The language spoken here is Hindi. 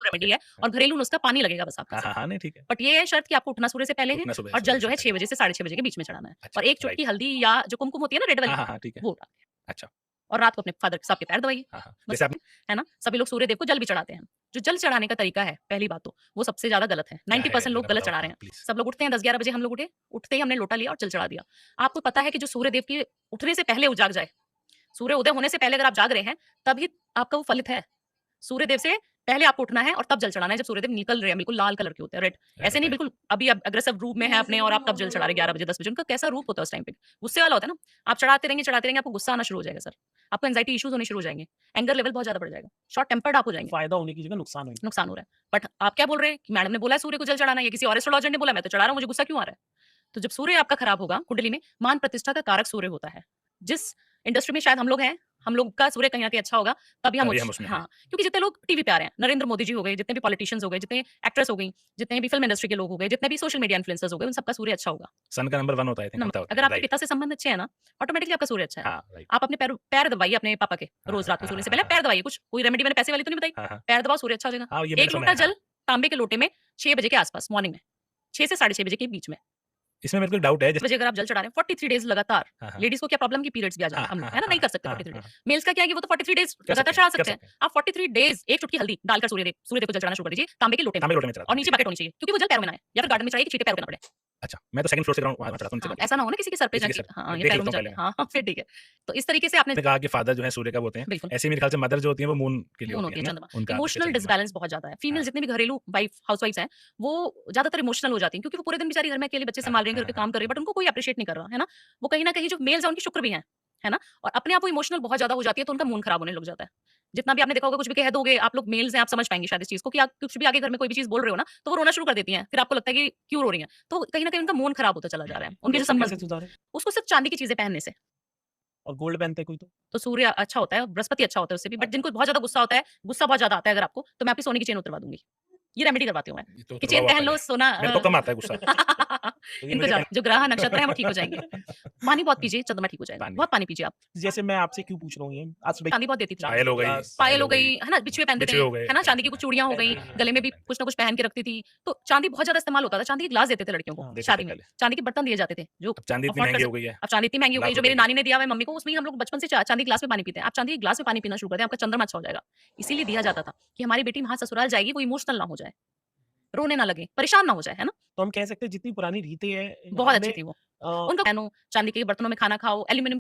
रेमेडी है और घरेलू नुस्खा पानी लगेगा बस आपका हाँ, सिर्फ। हाँ, हाँ, नहीं ठीक है। बट ये है शर्त कि आपको उठना सूर्य से पहले है उठना सुबह और जल जो है से 6 पहले। बजे से साढ़े 6 बजे के बीच में चढ़ाना है अच्छा, और 1 राइट। चुटकी हल्दी या जो कुमकुम होती है ना रेड वाली, हाँ, हाँ, हाँ, ठीक है। वो डाल के अच्छा, और रात को अपने फादर साहब के पैर दबाइए। हाँ, हाँ। बस जैसे आप है ना? सभी लोग सूर्य देव को जल भी चढ़ाते हैं। जो जल चढ़ाने का तरीका है, पहली बात तो, वो सबसे ज़्यादा गलत है। क्या है 90% लोग ज़रा गलत बताओ? चढ़ा रहे हाँ, हैं। प्लीज़। सब लोग उठते हैं 10-11 बजे, हम लोग उठे, उठते ही हमने लोटा लिया और जल चढ़ा दिया। आपको पता है कि जो सूर्य देव के उठने से पहले वो जाग जाए, सूर्य उदय होने से पहले अगर आप जाग रहे हैं, तभी आपका वो फलित है। सूर्य देव से पहले आपको उठना है और तब जल चढ़ाना है जब सूर्य देव निकल रहे हैं, बिल्कुल लाल कलर के होते हैं, रेड। ऐसे नहीं राइट। बिल्कुल अभी आप अग्रेसिव रूप में है अपने और आप तब जल चढ़ा रहे हैं 11 बजे, 10 बजे। उनका कैसा रूप होता है उस टाइम पे? गुस्से वाला होता है ना? आप चढ़ाते रहेंगे, आपको गुस्सा आना शुरू हो जाएगा सर। आपको एंग्जायटी इश्यूज़ होने शुरू हो जाएँगे। एंगर लेवल बहुत ज़्यादा बढ़ जाएगा। शॉर्ट टेम्पर्ड आप हो जाएँगे। फ़ायदा होने की जगह नुकसान होगा। नुकसान हो रहा है। बट आप क्या बोल रहे हैं कि मैडम ने बोला है सूर्य को जल चढ़ाना है या किसी और एस्ट्रोलॉजर ने बोला, मैं तो चढ़ा रहा हूँ, मुझे गुस्सा क्यों आ रहा है? तो जब सूर्य आपका खराब होगा कुंडली में, मान प्रतिष्ठा का कारक सूर्य होता है। जिस इंडस्ट्री में शायद हम लोग हैं, हम लोग का सूर्य कहीं न कहीं अच्छा होगा, तभी हम तभी उच हम उसमें हैं। हाँ, क्योंकि जितने लोग टीवी पे आ रहे हैं, नरेंद्र मोदी जी हो गए, जितने भी पॉलिटिशियंस हो गए, जितने एक्ट्रेस हो गई, जितने भी फ़िल्म इंडस्ट्री के लोग हो गए, जितने भी सोशल मीडिया इन्फ्लुएंसर्स हो गए, उन सबका सूर्य अच्छा होगा। सन का नंबर 1 होता है, आई थिंक नंबर होता होता अगर है। आपके राइट। पिता से संबंध अच्छे हैं ना, ऑटोमैटिकली आपका सूर्य अच्छा है। हाँ, राइट। आप अपने पैर पैर दबाइए अपने पापा के, हाँ, रोज़ हाँ, रात को हाँ, सोने से हाँ, पहले हाँ, पैर दबाइए, कुछ कोई रेमेडी मैंने पैसे वाली तो नहीं बताई। हाँ, हाँ। पैर दबाओ, सूर्य अच्छा हो जाएगा। हाँ, ये मैंने 1 सुना लोटा है, हाँ। जल तांबे के लोटे में 6 बजे के आस-पास मॉर्निंग में, 6 से साढ़े 6 बजे के बीच में। इसमें मेरे को एक डाउट है जैसे बजे अगर आप जल चढ़ा रहे हैं 43 डेज़ लगातार, हाँ, हाँ। लेडीज़ को क्या प्रॉब्लम की पीरियड्स भी आ हाँ, जाते हैं हम हाँ, लोग, हाँ, है ना? हाँ, नहीं कर सकते हाँ, 43 डेज़। हाँ, हाँ। मेल्स का क्या है कि वो तो 43 डेज़ कर लगातार सकते हैं, चढ़ा कर सकते हैं। सकते हैं। आप 43 डेज़ 1 चुटकी हल्दी डालकर सूर्य को जल चढ़ाना शुरू कर दीजिए तांबे के लोटे में तांबे लोटे में चढ़ाता और हूँ, नीचे ठीक है। बकेट होनी चाहिए क्योंकि वो जल पैरों में ना आए या फिर गार्डन में चढ़ाइए कि छींटे पैरों पे ना पड़े। अच्छा, मैं तो सेकंड फ्लोर से ग्राउंड वहाँ चढ़ाता हूँ नीचे हाँ, जाके। ऐसा ना हो ना किसी के सर पे किसी के जाके सर हाँ, ये देख पैरों लेता में हूँ जाके पहले मैं। हाँ, हाँ, फिर ठीक है। तो इस तरीके से आपने आपने कहा कि फादर जो है सूर्य का वो होते हैं। बिल्कुल। ऐसे ही मेरे ख्याल से मदर जो होती है वो मून के लिए मून होती होती है है ना? चंद्रमा। उनका इमोशनल चंद्रमा। डिसबैलेंस बहुत ज़्यादा है। फीमेल हाँ। जितने भी घरेलू हाउसवाइफ्स हैं, वो ज़्यादातर इमोशनल हो जाती हैं क्योंकि वो पूरे दिन बेचारी घर में अकेले बच्चे हाँ, संभाल रही हैं, घर हाँ, के हाँ, काम कर रही है, हाँ। बट उनको कोई एप्रिशिएट नहीं कर रहा, है ना? वो कहीं न कहीं जो मेल्स हैं उनकी शुक्र भी हैं, है ना? और अपने आप वो इमोशनल बहुत ज़्यादा हो जाती है तो उनका मूड खराब होने लग जाता है। जितना भी आपने देखा होगा कुछ भी कह दोगे, आप लोग मेल्स हैं, आप समझ पाएँगे शायद इस चीज़ को कि आप कुछ भी आगे घर में कोई भी चीज़ बोल रहे हो ना, तो वो रोना शुरू कर देती हैं। फिर आपको लगता है कि क्यों रो रही हैं? तो कहीं न कहीं उनका मूड खराब होता चला जा रहा है। उनके तो जो उसको कैसे संबंध सुधारें? उसको सिर्फ चांदी की चीज़ें पहनने से। और गोल्ड पहनते हैं कोई तो? सूर्य अच्छा होता है, बृहस्पति अच्छा होता है उससे भी, बट जिनको बहुत ज़्यादा गुस्सा होता है, गुस्सा बहुत ज़्यादा आता है अगर आपको, तो मैं आपकी सोने की चेन उतरवा दूँगी। ये रेमेडी करवाती हूँ मैं, ये तो कि उतरवाओ चेन आप पहन पहले। लो सोना मेरे को कम आता है गुस्सा। तो ये इनको मुझे ज़्यादा जो ग्रह नक्षत्र हैं वो ठीक हो जाएँगे। पानी बहुत अ, पीजिए, चंद्रमा ठीक हो जाएगा। पानी। बहुत पानी पीजिए आप। जैसे मैं आपसे क्यों पूछ रहा हूँ ये? आज सुबह चांदी बहुत देती थी। पायल हो गई, पायल हो गई, है ना? बिछुए पहनते थे, बिछुए हो गए। है ना? चांदी की कुछ चूड़ियाँ हो गई, गले में भी कुछ ना कुछ पहन के रखती थी। तो चांदी बहुत ज़्यादा इस्तेमाल होता था। चांदी के ग्लास देते थे लड़कियों को हाँ। देते थे शादी में। पहले। चांदी के बर्तन दिए जाते थे, जो अब चांदी इतनी अफोर्ड कर महँगी सक हो गई है, अब चांदी इतनी महँगी हो गई, लाख जो रुपए मेरी की। नानी ने दिया हुआ है मम्मी को, उसमें ही हम लोग बचपन से चांदी ग्लास में पानी पीते हैं। आप चांदी के ग्लास में पानी पीना शुरू कर दें, आपका चंद्रमा अच्छा हो जाएगा। इसीलिए दिया जाता था कि हमारी बेटी वहाँ ससुराल जाएगी, वो इमोशनल ना हो जाए, रोने ना लगे, परेशान ना हो जाए, है ना? तो हम कह सकते हैं जितनी पुरानी रीतें हैं बहुत अच्छी हमें थी वो। उनका पहनो, चांदी के बर्तनों में खाना खाओ, एल्यूमीनियम